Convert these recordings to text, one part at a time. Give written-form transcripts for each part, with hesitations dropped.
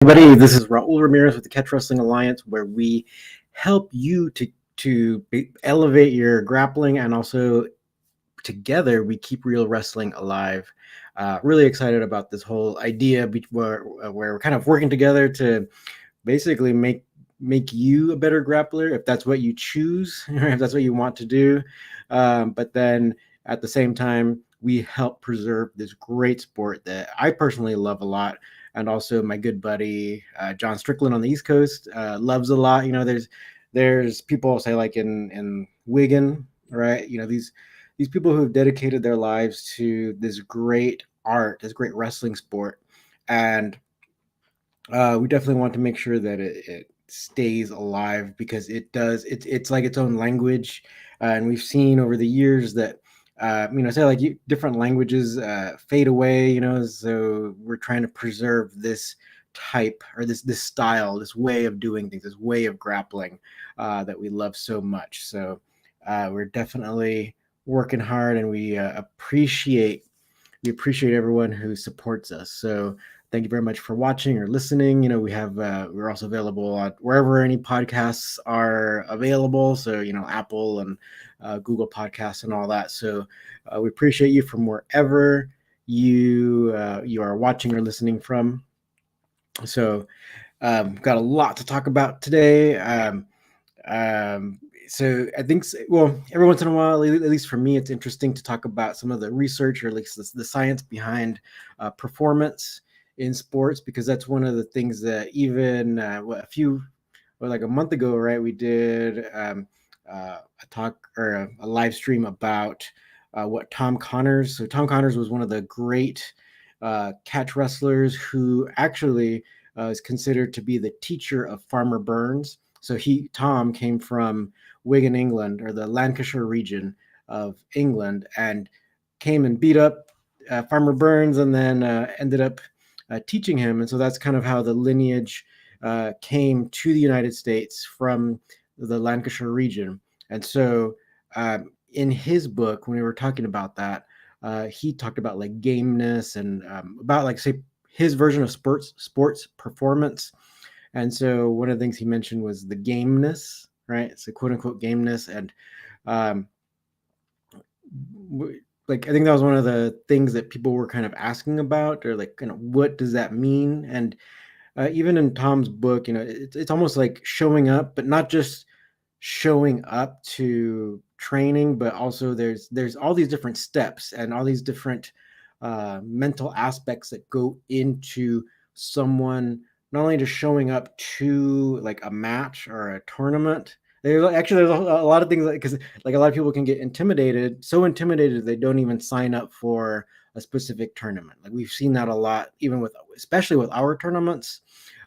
Everybody, this is Raul Ramirez with the Catch Wrestling Alliance, where we help you to elevate your grappling, and also together we keep real wrestling alive. Really excited about this whole idea where we're kind of working together to basically make you a better grappler if that's what you choose, or if that's what you want to do. But then at the same time, we help preserve this great sport that I personally love a lot, and also my good buddy John Strickland on the East Coast loves a lot. There's people say, like in Wigan, right? These people who have dedicated their lives to this great art, this great wrestling sport, and we definitely want to make sure that it stays alive, because it does. It's like its own language, and we've seen over the years that say like different languages fade away. So we're trying to preserve this type, or this style, this way of doing things, this way of grappling that we love so much. So we're definitely working hard, and we appreciate everyone who supports us. So thank you very much for watching or listening. We're also available on wherever any podcasts are available. So Apple and Google Podcasts and all that. So we appreciate you from wherever you are watching or listening from. So got a lot to talk about today. So I think, well, every once in a while, at least for me, it's interesting to talk about some of the research, or at least the science behind performance in sports, because that's one of the things that even like a month ago, right, we did a talk, or a live stream about what Tom Connors. So Tom Connors was one of the great catch wrestlers who actually is considered to be the teacher of Farmer Burns. So Tom came from Wigan, England, or the Lancashire region of England, and came and beat up Farmer Burns, and then ended up teaching him. And so that's kind of how the lineage came to the United States from the Lancashire region. And so in his book, when we were talking about that, he talked about like gameness, and about, like, say, his version of sports performance. And so one of the things he mentioned was the gameness, right? So quote unquote gameness. And um, like, I think that was one of the things that people were kind of asking about, or like, what does that mean? And even in Tom's book, it's almost like showing up, but not just showing up to training, but also there's all these different steps, and all these different mental aspects that go into someone not only just showing up to like a match or a tournament. There's a lot of things, because like a lot of people can get so intimidated they don't even sign up for a specific tournament. Like, we've seen that a lot, especially with our tournaments.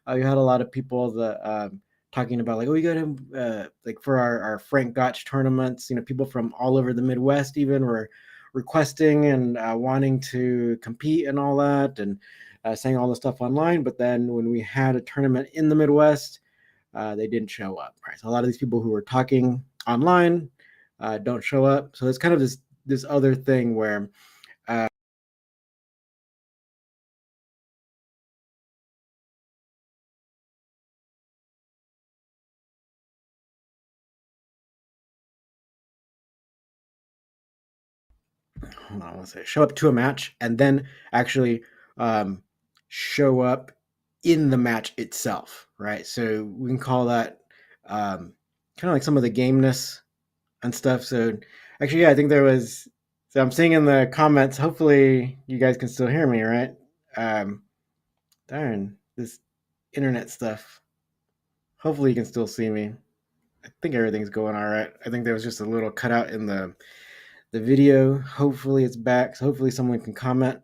You had a lot of people that talking about, like, oh, you got to like, for our Frank Gotch tournaments, people from all over the Midwest even were requesting and wanting to compete and all that, and saying all the stuff online. But then when we had a tournament in the Midwest, they didn't show up, right? So a lot of these people who were talking online don't show up. So it's kind of this other thing where hold on, let's say, show up to a match, and then actually um, show up in the match itself, right? So we can call that kind of like some of the gameness and stuff. So actually, yeah, I think there was. So I'm seeing in the comments. Hopefully, you guys can still hear me, right? Um, Darn, this internet stuff. Hopefully, you can still see me. I think everything's going all right. I think there was just a little cutout in the video. Hopefully, it's back. So hopefully, someone can comment.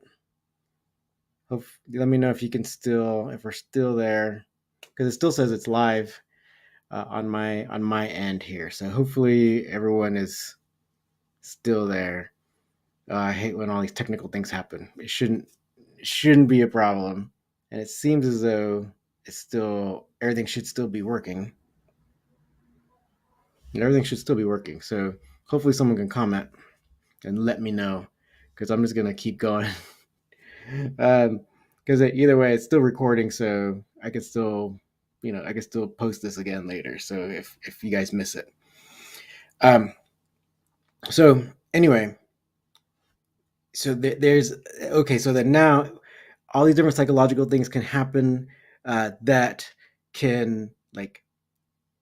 Let me know if we're still there, because it still says it's live on my end here. So hopefully, everyone is still there. I hate when all these technical things happen. It shouldn't be a problem, and it seems as though everything should still be working. And everything should still be working. So hopefully, someone can comment and let me know, because I'm just gonna keep going. um, because either way, it's still recording, so I could still, I could still post this again later. So if you guys miss it, um, so anyway, so there's okay. So that now all these different psychological things can happen that can like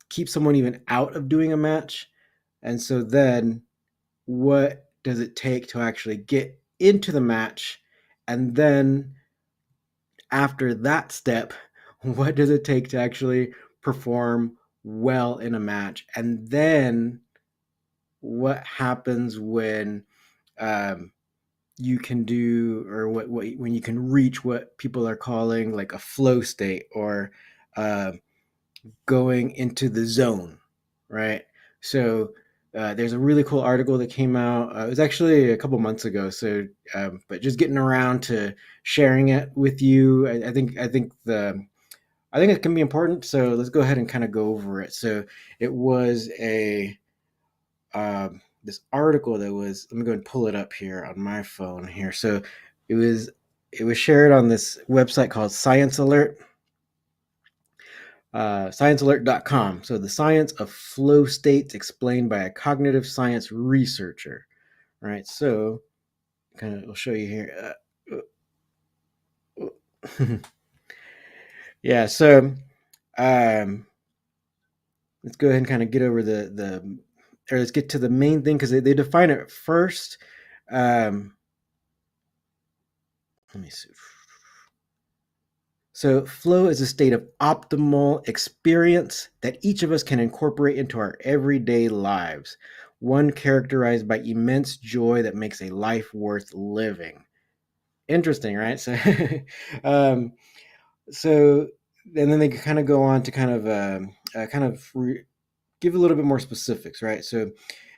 keep someone even out of doing a match, and so then what does it take to actually get into the match, and then after that step, what does it take to actually perform well in a match? And then what happens when um, you can do, or what when you can reach what people are calling like a flow state, or uh, going into the zone, right? So there's a really cool article that came out. It was actually a couple months ago. So, but just getting around to sharing it with you, I think it can be important. So let's go ahead and kind of go over it. So it was a this article that was. Let me go and pull it up here on my phone here. So it was it was shared on this website called Science Alert. Sciencealert.com. So the science of flow states explained by a cognitive science researcher. All right. So kind of I'll show you here. Yeah. So um, let's go ahead and kind of get over or let's get to the main thing because they define it first. Um, let me see. So, flow is a state of optimal experience that each of us can incorporate into our everyday lives, one characterized by immense joy that makes a life worth living. Interesting, right? So, um, so, and then they kind of go on to kind of give a little bit more specifics, right? So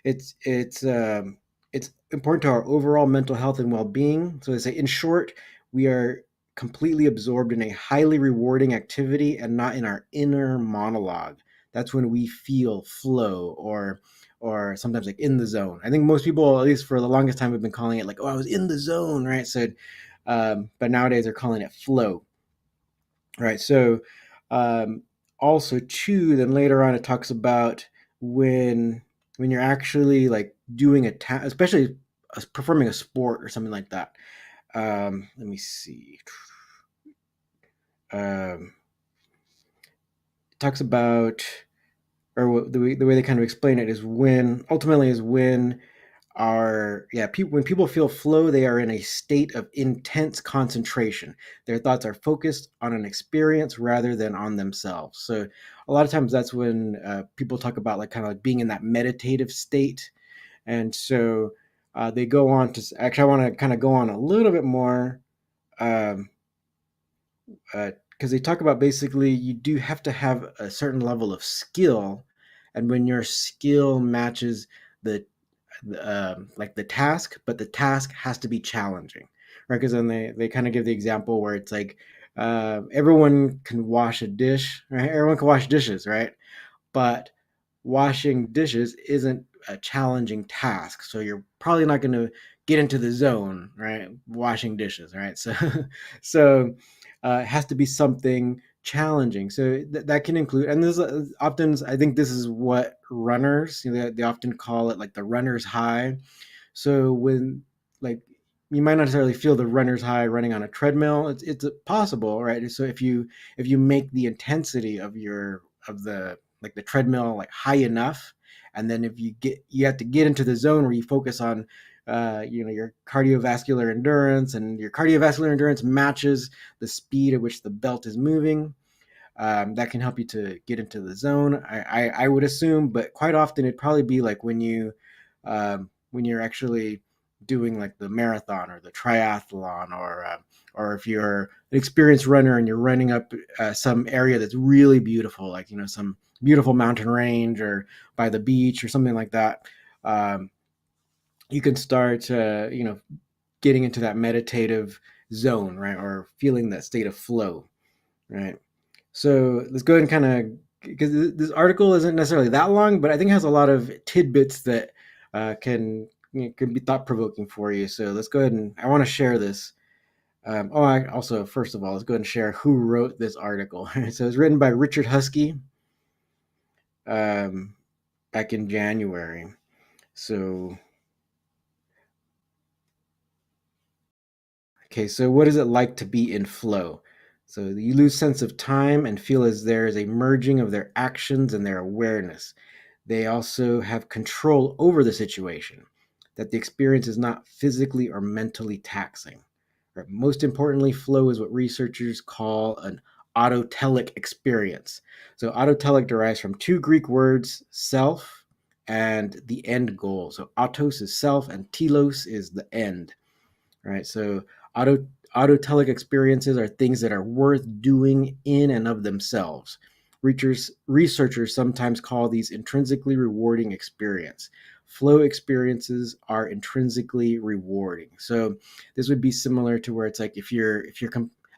it's it's um, it's important to our overall mental health and well-being. So they say, in short, we are completely absorbed in a highly rewarding activity and not in our inner monologue. That's when we feel flow, or sometimes like in the zone. I think most people, at least for the longest time, have been calling it like, oh, I was in the zone, right? So, but nowadays they're calling it flow. Right. So, um, also too, then later on it talks about when when you're actually like doing a task, especially performing a sport or something like that. Let me see. It talks about, or the way they kind of explain it is when ultimately is when when people feel flow, they are in a state of intense concentration. Their thoughts are focused on an experience rather than on themselves. So a lot of times that's when people talk about like kind of like being in that meditative state. And so they go on to actually, I want to kind of go on a little bit more, um, because they talk about basically you do have to have a certain level of skill, and when your skill matches the like the task, but the task has to be challenging, right? Because then they kind of give the example where it's like everyone can wash a dish, right? Everyone can wash dishes, right? But washing dishes isn't a challenging task, so you're probably not going to get into the zone, right? Washing dishes, right? So so it has to be something challenging. So that can include, and this often, I think this is what runners, they often call it like the runner's high. So when like you might not necessarily feel the runner's high running on a treadmill, it's possible, right? So if you make the intensity of the like the treadmill like high enough, and then if you have to get into the zone where you focus on your cardiovascular endurance, and your cardiovascular endurance matches the speed at which the belt is moving. That can help you to get into the zone. I would assume, but quite often it'd probably be like when you're actually doing like the marathon or the triathlon, or if you're an experienced runner and you're running up some area that's really beautiful, like some beautiful mountain range or by the beach or something like that. Um, you can start getting into that meditative zone, right, or feeling that state of flow, right? So let's go ahead and kind of, because this article isn't necessarily that long, but I think it has a lot of tidbits that can be thought provoking for you. So let's go ahead and I want to share this. Also, first of all, let's go ahead and share who wrote this article. So it's written by Richard Husky um, back in January. So, okay, so what is it like to be in flow? So you lose sense of time and feel as there is a merging of their actions and their awareness. They also have control over the situation, that the experience is not physically or mentally taxing. Right? Most importantly, flow is what researchers call an autotelic experience. So autotelic derives from two Greek words, self and the end goal. So autos is self and telos is the end. Right? So auto autotelic experiences are things that are worth doing in and of themselves. Researchers sometimes call these intrinsically rewarding experience. Flow experiences are intrinsically rewarding. So this would be similar to where it's like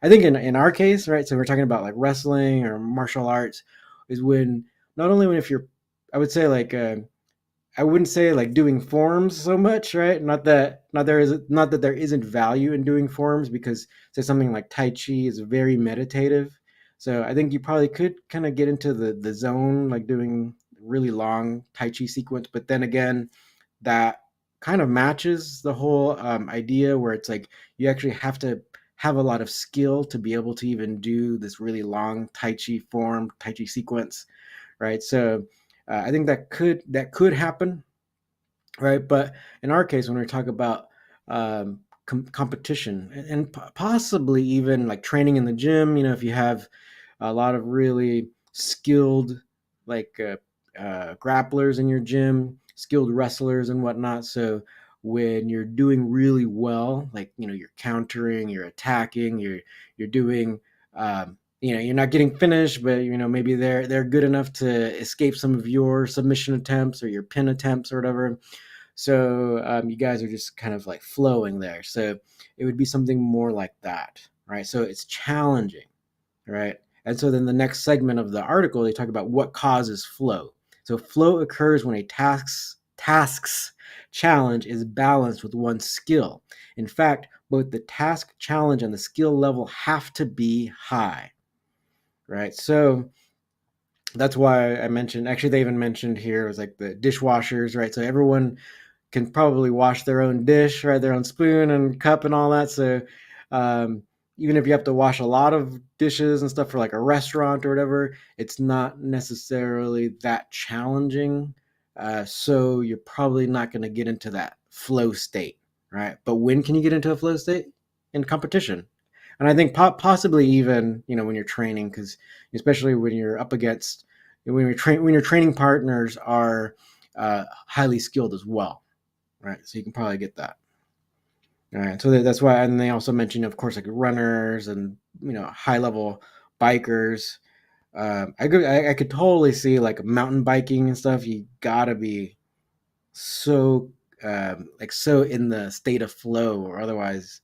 I think in our case, right? So we're talking about like wrestling or martial arts, is when not only when if you're, I would say like I wouldn't say like doing forms so much, right? Not that there isn't value in doing forms, because say something like Tai Chi is very meditative. So I think you probably could kind of get into the zone, like doing really long Tai Chi sequence. But then again, that kind of matches the whole idea where it's like you actually have to have a lot of skill to be able to even do this really long Tai Chi sequence, right? So I think that could happen, right? But in our case, when we talk about competition and possibly even like training in the gym, if you have a lot of really skilled like grapplers in your gym, skilled wrestlers and whatnot. So when you're doing really well, like you're countering, you're attacking, you're doing you're not getting finished, but maybe they're good enough to escape some of your submission attempts or your pin attempts or whatever. So you guys are just kind of like flowing there. So it would be something more like that, right? So it's challenging, right? And so then the next segment of the article, they talk about what causes flow. So flow occurs when a task's challenge is balanced with one's skill. In fact, both the task challenge and the skill level have to be high, right? So that's why I mentioned, actually they even mentioned here, it was like the dishwashers, right? So everyone can probably wash their own dish, right? Their own spoon and cup and all that. So um, even if you have to wash a lot of dishes and stuff for like a restaurant or whatever, it's not necessarily that challenging. So you're probably not going to get into that flow state, right? But when can you get into a flow state? In competition. And I think possibly even when you're training, because especially when you're up against when your training partners are highly skilled as well, right? So you can probably get that. All right. So that's why, and they also mentioned, of course, like runners and high level bikers. I could totally see like mountain biking and stuff. You gotta be so like so in the state of flow, or otherwise.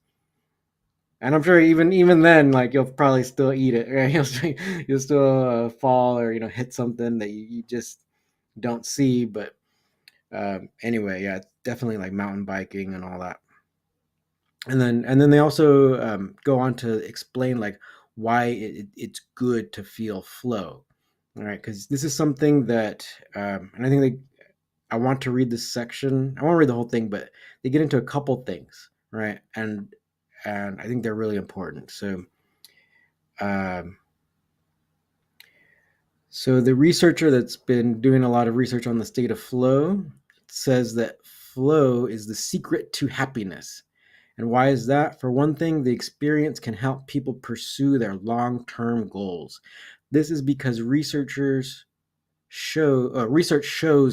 And I'm sure even then, like you'll probably still eat it, right? You'll still fall or hit something that you just don't see. But anyway, yeah, it's definitely like mountain biking and all that. And then they also go on to explain like why it's good to feel flow. All right, because this is something that and I think I want to read this section. I won't read the whole thing, but they get into a couple things, right? And I think they're really important. Um, so the researcher that's been doing a lot of research on the state of flow says that flow is the secret to happiness. And why is that? For one thing, the experience can help people pursue their long-term goals. This is because research shows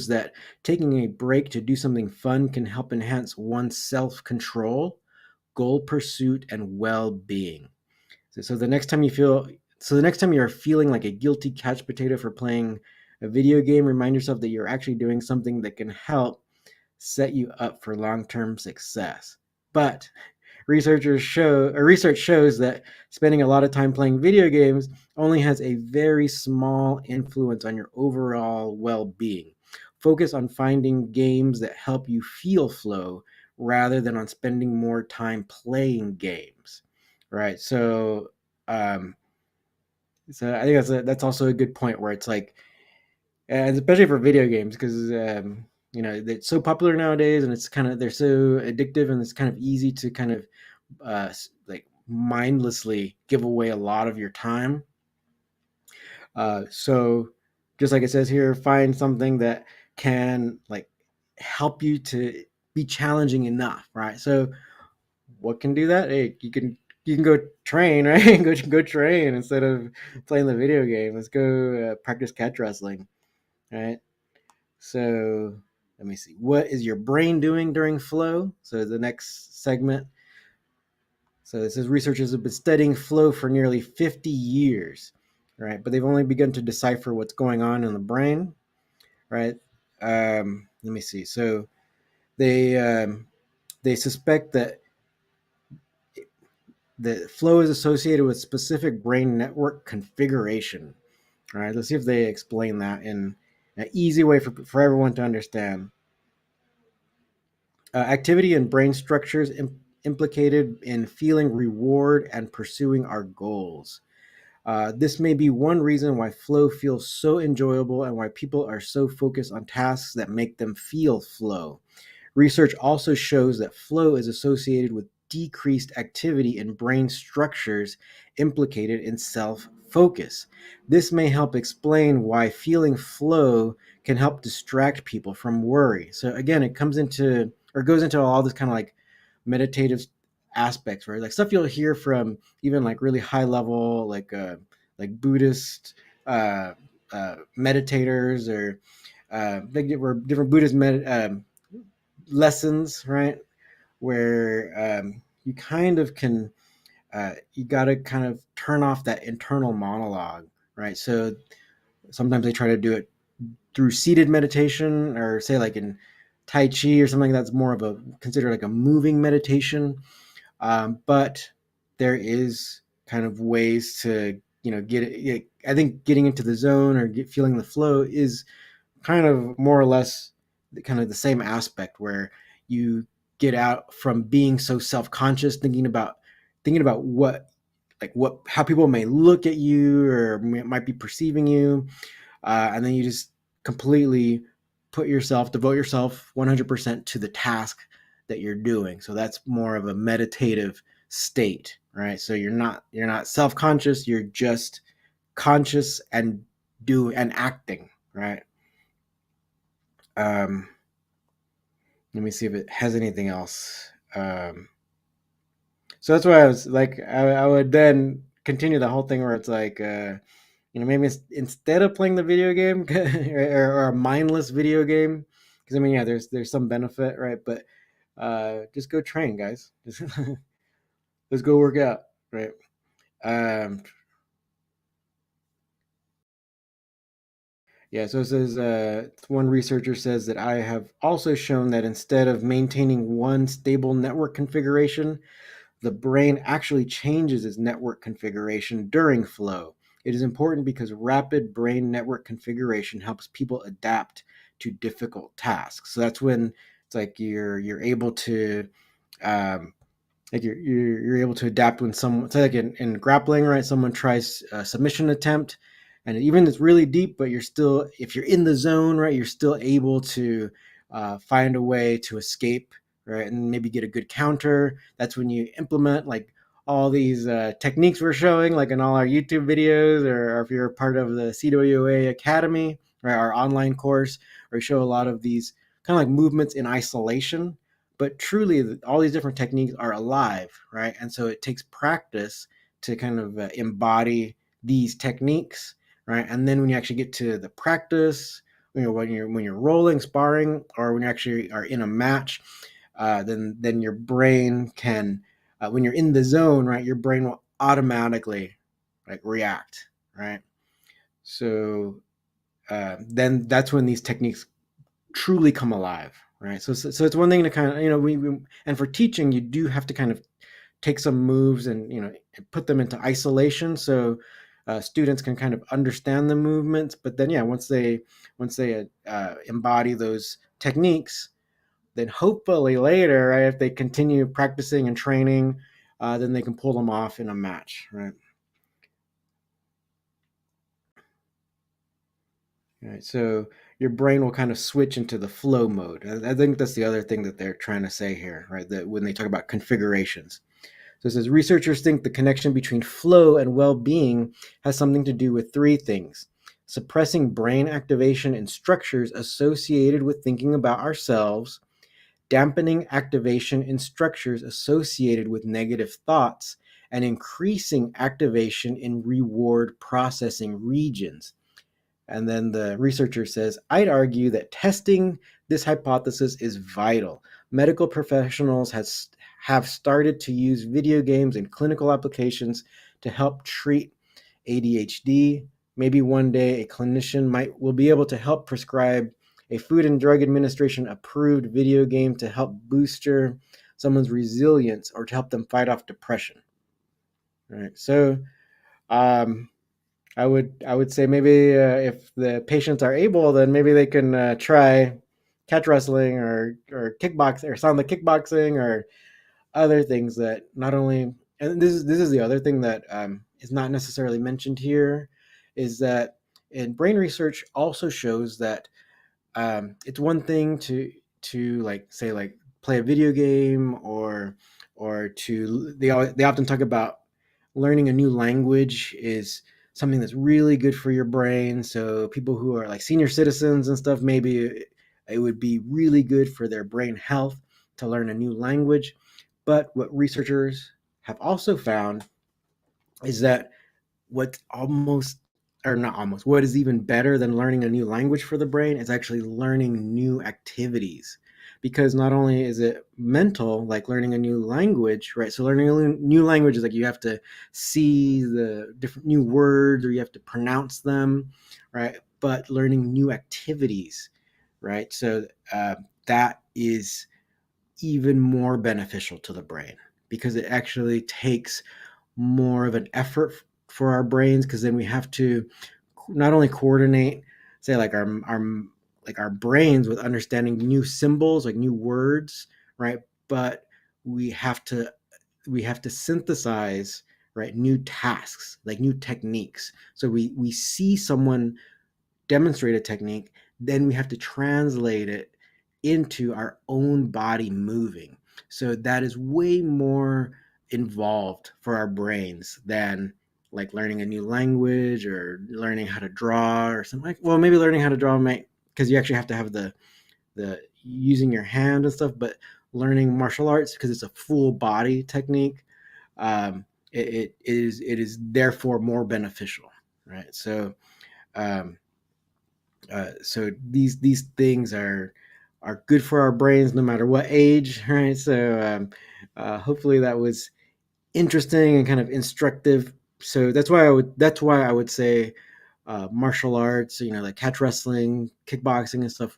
that taking a break to do something fun can help enhance one's self-control, goal pursuit, and well-being. So the next time you're feeling like a guilty couch potato for playing a video game, remind yourself that you're actually doing something that can help set you up for long-term success. But research shows that spending a lot of time playing video games only has a very small influence on your overall well-being. Focus on finding games that help you feel flow rather than on spending more time playing games, right? Um, so I think that's also a good point where it's like, and especially for video games, because it's so popular nowadays, and it's kind of they're so addictive, and it's kind of easy to kind of like mindlessly give away a lot of your time. So just like it says here, find something that can like help you to be challenging enough, right? So what can do that? Hey, you can go train, right? Go train instead of playing the video game. Let's go practice catch wrestling, right? So let me see. What is your brain doing during flow? So the next segment. So this is researchers have been studying flow for nearly 50 years, right? But they've only begun to decipher what's going on in the brain, right? Let me see. So they um, they suspect that the flow is associated with specific brain network configuration. All right, let's see if they explain that in an easy way for everyone to understand. Activity and brain structures implicated in feeling reward and pursuing our goals. This may be one reason why flow feels so enjoyable and why people are so focused on tasks that make them feel flow. Research also shows that flow is associated with decreased activity in brain structures implicated in self focus. This may help explain why feeling flow can help distract people from worry. So, again, it comes into or goes into all this kind of like meditative aspects, right? Like stuff you'll hear from even like really high level, like Buddhist meditators or different Buddhist lessons, right? Where you kind of can, you got to kind of turn off that internal monologue, right? So sometimes they try to do it through seated meditation, or say like in Tai Chi or something that's more of a considered like a moving meditation. But there is kind of ways to, get it. I think getting into the zone or feeling the flow is kind of more or less kind of the same aspect where you get out from being so self-conscious, thinking about what how people may look at you or might be perceiving you, and then you just completely devote yourself 100% to the task that you're doing. So that's more of a meditative state, right? So you're not self-conscious, you're just conscious and acting, right? um Let me see if it has anything else. So that's why I was like, I would then continue the whole thing where it's like, maybe instead of playing the video game or a mindless video game, because I mean, yeah, there's some benefit, right? But just go train, guys. Just let's go work out, right? Um, yeah. So it says one researcher says that I have also shown that instead of maintaining one stable network configuration, the brain actually changes its network configuration during flow. It is important because rapid brain network configuration helps people adapt to difficult tasks. So that's when it's like you're able to um, you're able to adapt when someone, say like in grappling, right? Someone tries a submission attempt, and even it's really deep, but you're still, if you're in the zone, right, you're still able to find a way to escape, right, and maybe get a good counter. That's when you implement like all these techniques we're showing, like in all our YouTube videos, or if you're a part of the CWA Academy, right, our online course, where we show a lot of these kind of like movements in isolation, but truly all these different techniques are alive, right? And so it takes practice to kind of embody these techniques, right? And then when you actually get to the practice, when you're rolling, sparring, or when you actually are in a match, then your brain can, when you're in the zone, right, your brain will automatically like react, right? So then that's when these techniques truly come alive, right? So it's one thing to kind of, we and for teaching, you do have to kind of take some moves and put them into isolation, so students can kind of understand the movements. But then, yeah, once they embody those techniques, then hopefully later, right, if they continue practicing and training, then they can pull them off in a match, right? Right. So your brain will kind of switch into the flow mode. I think that's the other thing that they're trying to say here, right? That when they talk about configurations. So it says researchers think the connection between flow and well-being has something to do with three things: suppressing brain activation in structures associated with thinking about ourselves, dampening activation in structures associated with negative thoughts, and increasing activation in reward processing regions. And then the researcher says, I'd argue that testing this hypothesis is vital. Medical professionals have started to use video games in clinical applications to help treat ADHD. Maybe one day a clinician will be able to help prescribe a Food and Drug Administration approved video game to help booster someone's resilience or to help them fight off depression. All right. So um, I would say maybe if the patients are able, then maybe they can try catch wrestling or kickboxing or sound the kickboxing or other things that not only, and this is the other thing that is not necessarily mentioned here, is that in brain research also shows that it's one thing to like say like play a video game or to they often talk about learning a new language is something that's really good for your brain. So people who are like senior citizens and stuff, maybe it would be really good for their brain health to learn a new language. But what researchers have also found is that what's almost or not almost what is even better than learning a new language for the brain is actually learning new activities, because not only is it mental like learning a new language, right? So learning a new language is like you have to see the different new words or you have to pronounce them, right? But learning new activities, right? So that is even more beneficial to the brain because it actually takes more of an effort for our brains, because then we have to not only coordinate say like our brains with understanding new symbols like new words, right? But we have to synthesize, right, new tasks like new techniques. So we see someone demonstrate a technique, then we have to translate it into our own body moving. So that is way more involved for our brains than like learning a new language or learning how to draw or something like, well, maybe learning how to draw might, because you actually have to have the using your hand and stuff, but learning martial arts because it's a full body technique, it is therefore more beneficial, right? So um, so these things are good for our brains no matter what age, right? So hopefully that was interesting and kind of instructive. So that's why I would say martial arts, like catch wrestling, kickboxing, and stuff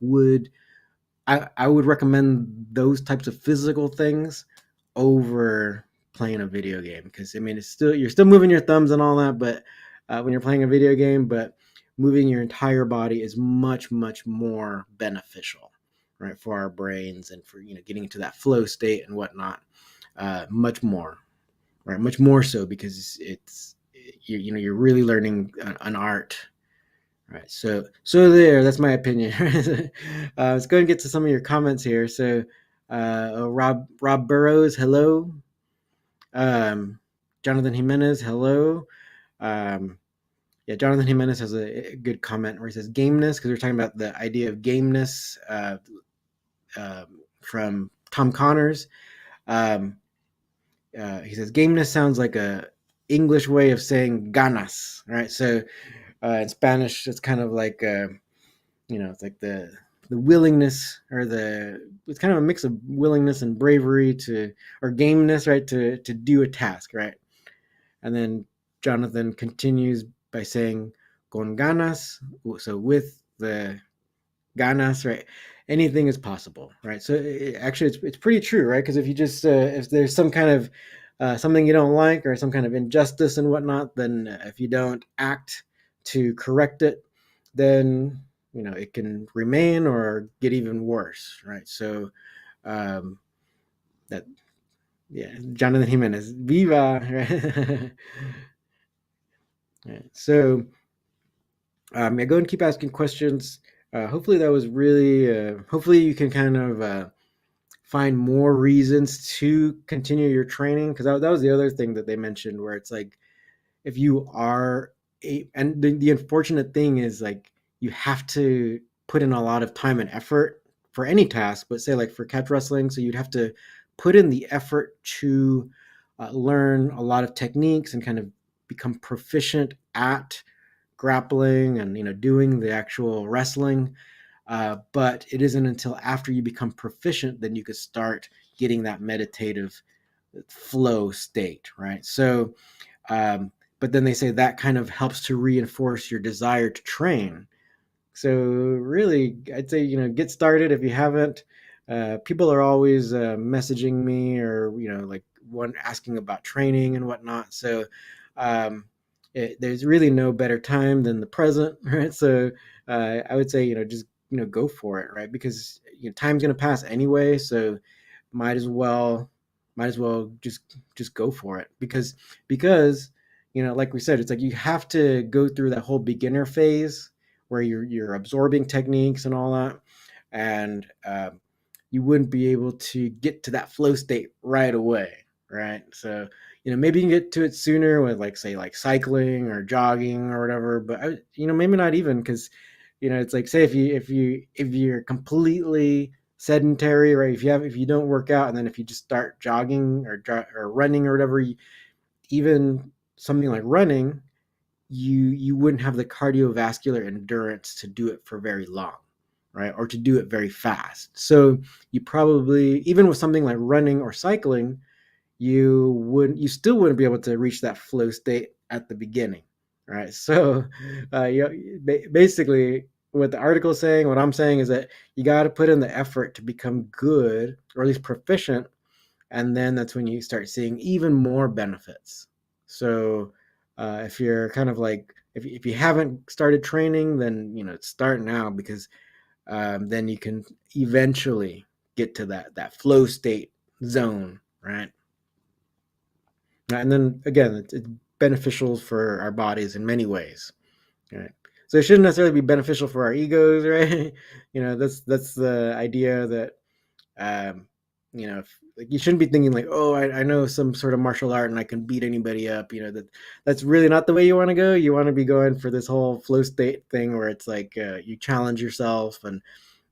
I would recommend those types of physical things over playing a video game, because I mean you're still moving your thumbs and all that, but when you're playing a video game, but moving your entire body is much more beneficial, right, for our brains and for getting into that flow state and whatnot. Much more, right, much more so because you're really learning an art. Right. So that's my opinion. Let's go and get to some of your comments here. So Rob Burrows, hello. Um, Jonathan Jimenez, hello. Um, yeah, Jonathan Jimenez has a good comment where he says gameness, because we're talking about the idea of gameness from Tom Connors. Um, he says gameness sounds like a English way of saying ganas, right? So in Spanish, it's kind of like it's like the willingness, or it's kind of a mix of willingness and bravery or gameness, right, to do a task, right? And then Jonathan continues by saying con ganas, so with the ganas, right? Anything is possible, right? So actually, it's pretty true, right? Because if you just if there's some kind of something you don't like or some kind of injustice and whatnot, then if you don't act to correct it, then it can remain or get even worse, right? So um, that Yeah, Jonathan Jimenez, Viva! Right? Right. So yeah, go and keep asking questions. Hopefully that was really. Hopefully you can kind of find more reasons to continue your training, because that was the other thing that they mentioned, where it's like if you are and the unfortunate thing is like you have to put in a lot of time and effort for any task, but say like for catch wrestling, so you'd have to put in the effort to learn a lot of techniques and kind of become proficient at grappling and doing the actual wrestling. But it isn't until after you become proficient then you could start getting that meditative flow state, right? So um, but then they say that kind of helps to reinforce your desire to train. So really, I'd say get started if you haven't. People are always messaging me, or like one asking about training and whatnot. So um, there's really no better time than the present, right? So I would say just go for it, right? Because time's gonna pass anyway. So might as well just go for it, because like we said, it's like you have to go through that whole beginner phase where you're absorbing techniques and all that, and you wouldn't be able to get to that flow state right away, right? So maybe you can get to it sooner with like say like cycling or jogging or whatever, but maybe not even, because it's like say if you're completely sedentary, right? If you don't work out, and then if you just start jogging or running or whatever, even something like running, you wouldn't have the cardiovascular endurance to do it for very long, right? Or to do it very fast. So you probably, even with something like running or cycling, you still wouldn't be able to reach that flow state at the beginning, right? So basically what the article is saying, what I'm saying is that you got to put in the effort to become good, or at least proficient, and then that's when you start seeing even more benefits. So if you're kind of like if you haven't started training, then start now, because then you can eventually get to that flow state zone, right? And then again, it's beneficial for our bodies in many ways, right? So it shouldn't necessarily be beneficial for our egos, right? That's the idea that um, like you shouldn't be thinking like, oh, I know some sort of martial art and I can beat anybody up. That's really not the way you want to go. You want to be going for this whole flow state thing where it's like you challenge yourself and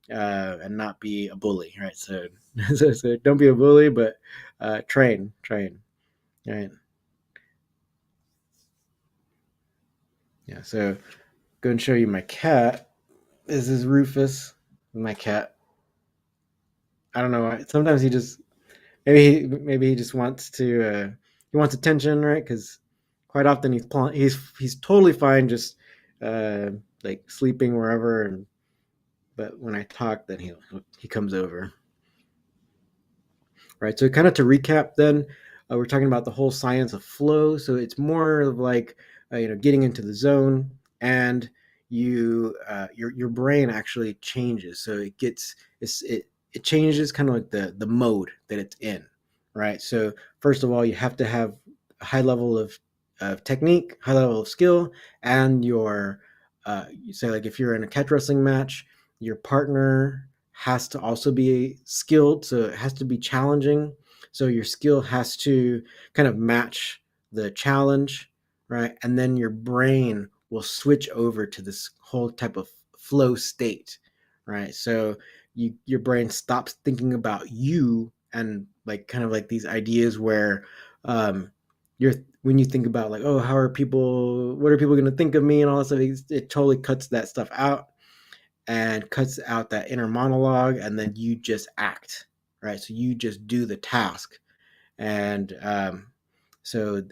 not be a bully, right? So so don't be a bully, but train, right? Yeah. So go and show you my cat. This is Rufus, my cat. I don't know why. Sometimes he just maybe he just wants to he wants attention, right? Because quite often he's totally fine just uh, like sleeping wherever, and but when I talk, then he comes over, right? So kind of to recap, then we're talking about the whole science of flow. So it's more of like getting into the zone, and your brain actually changes. So it changes kind of like the mode that it's in, right? So first of all, you have to have a high level of technique, high level of skill, and your say like if you're in a catch wrestling match, your partner has to also be skilled, so it has to be challenging. So your skill has to kind of match the challenge, right? And then your brain will switch over to this whole type of flow state, right? So your brain stops thinking about you and like kind of like these ideas where you're when you think about like, oh, what are people going to think of me and all that stuff, it totally cuts that stuff out and cuts out that inner monologue, and then you just act, right? So you just do the task, and so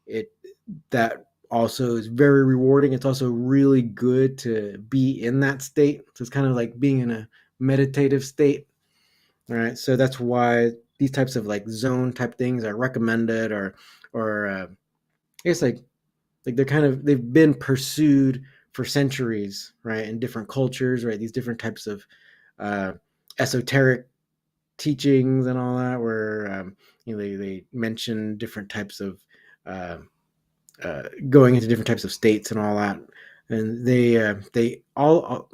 it that also is very rewarding. It's also really good to be in that state. So it's kind of like being in a meditative state, right? So that's why these types of like zone type things are recommended, or I guess like they've been pursued for centuries, right? In different cultures, right? These different types of uh, esoteric teachings and all that, where they mention different types of uh, going into different types of states and all that, and they all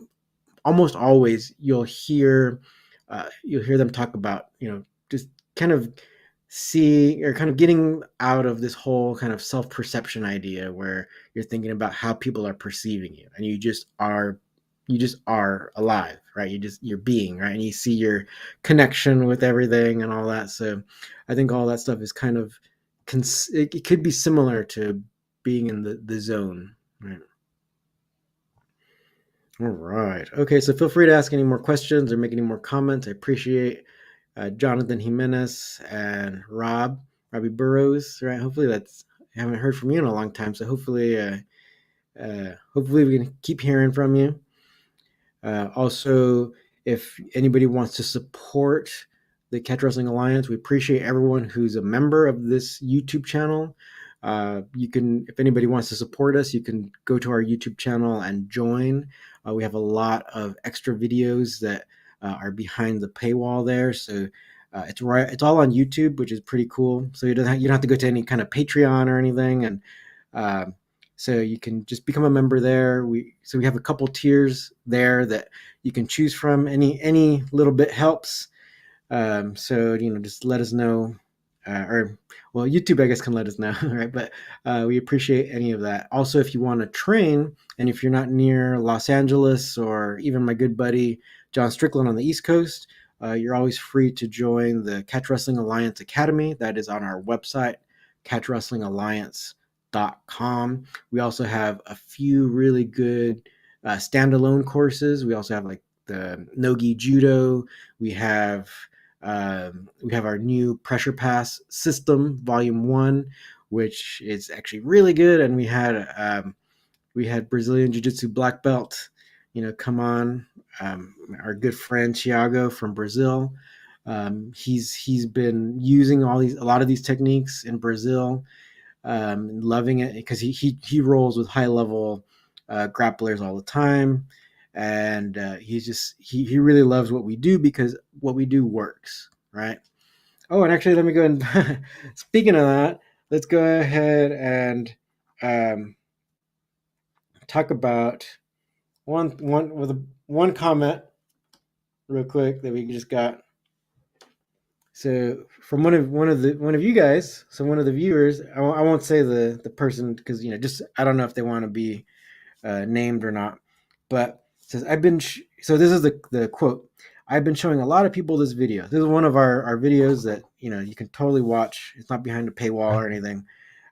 almost always you'll hear them talk about, just kind of see or kind of getting out of this whole kind of self-perception idea where you're thinking about how people are perceiving you, and you just are alive, right? You're being, right? And you see your connection with everything and all that. So I think all that stuff is kind of it could be similar to being in the zone, right? All right. Okay, so feel free to ask any more questions or make any more comments. I appreciate Jonathan Jimenez and Robbie Burrows. Right. Hopefully that's I haven't heard from you in a long time, so hopefully we can keep hearing from you. Also, if anybody wants to support the Catch Wrestling Alliance, we appreciate everyone who's a member of this YouTube channel. You can, if anybody wants to support us, you can go to our YouTube channel and join. We have a lot of extra videos that are behind the paywall there, so it's all on YouTube, which is pretty cool. So you don't have to go to any kind of Patreon or anything, and uh, so you can just become a member there. We have a couple tiers there that you can choose from. Any little bit helps. So just let us know, or well, YouTube I guess can let us know, right? But we appreciate any of that. Also, if you want to train, and if you're not near Los Angeles or even my good buddy John Strickland on the East Coast, you're always free to join the Catch Wrestling Alliance Academy. That is on our website, catchwrestlingalliance.com. We also have a few really good standalone courses. We also have like the Nogi Judo. We have our new Pressure Pass system, Volume One, which is actually really good. And we had Brazilian Jiu Jitsu black belt, come on. Our good friend Thiago from Brazil. He's been using a lot of these techniques in Brazil, loving it because he rolls with high level grapplers all the time, and he really loves what we do because what we do works, right? Oh, and actually, let me go and speaking of that, let's go ahead and um, talk about one comment real quick that we just got. So from one of you guys, so one of the viewers, I won't say the person because just I don't know if they want to be named or not, but it says so this is the quote. I've been showing a lot of people this video. This is one of our videos that you can totally watch. It's not behind a paywall or anything.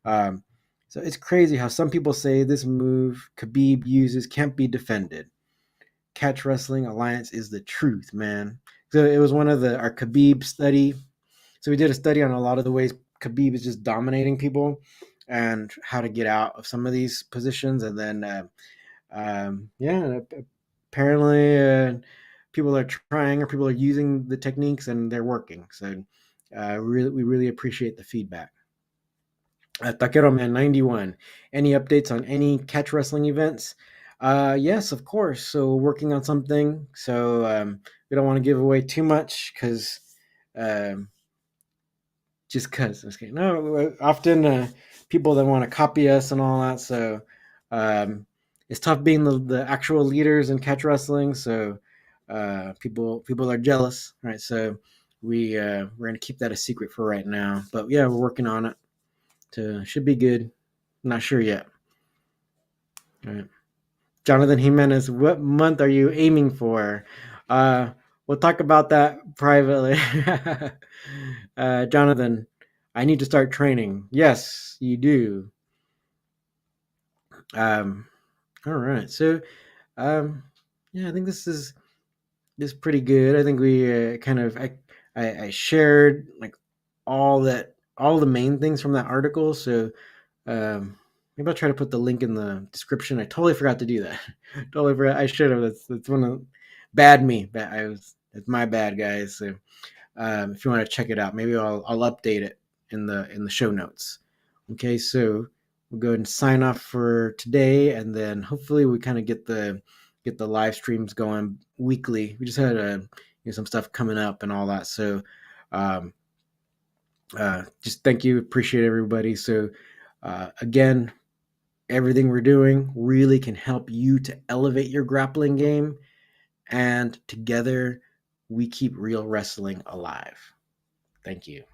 Um, so it's crazy how some people say this move Khabib uses can't be defended. Catch Wrestling Alliance is the truth, man. So it was one of our Khabib study. So we did a study on a lot of the ways Khabib is just dominating people and how to get out of some of these positions. And then, yeah, apparently people are trying or people are using the techniques and they're working. So we really appreciate the feedback. Takeru Man 91. Any updates on any catch wrestling events? Yes, of course. So working on something. So we don't want to give away too much because um, just because. Okay. No, often people that want to copy us and all that. So it's tough being the actual leaders in catch wrestling. So people are jealous, right? So we're gonna keep that a secret for right now. But yeah, we're working on it. Should be good. Not sure yet. All right. Jonathan Jimenez, what month are you aiming for? We'll talk about that privately. Jonathan, I need to start training. Yes, you do. Um, all right. So, um, yeah, I think this is pretty good. I think we I shared like all the main things from that article. So maybe I'll try to put the link in the description. I totally forgot to do that. Totally forgot. I should have. That's one of bad me. It's my bad, guys. So if you want to check it out, maybe I'll update it in the show notes. Okay, so we'll go ahead and sign off for today, and then hopefully we kind of get the live streams going weekly. We just had a some stuff coming up and all that. So um, just thank you, appreciate everybody. So again, everything we're doing really can help you to elevate your grappling game, and together we keep real wrestling alive. Thank you.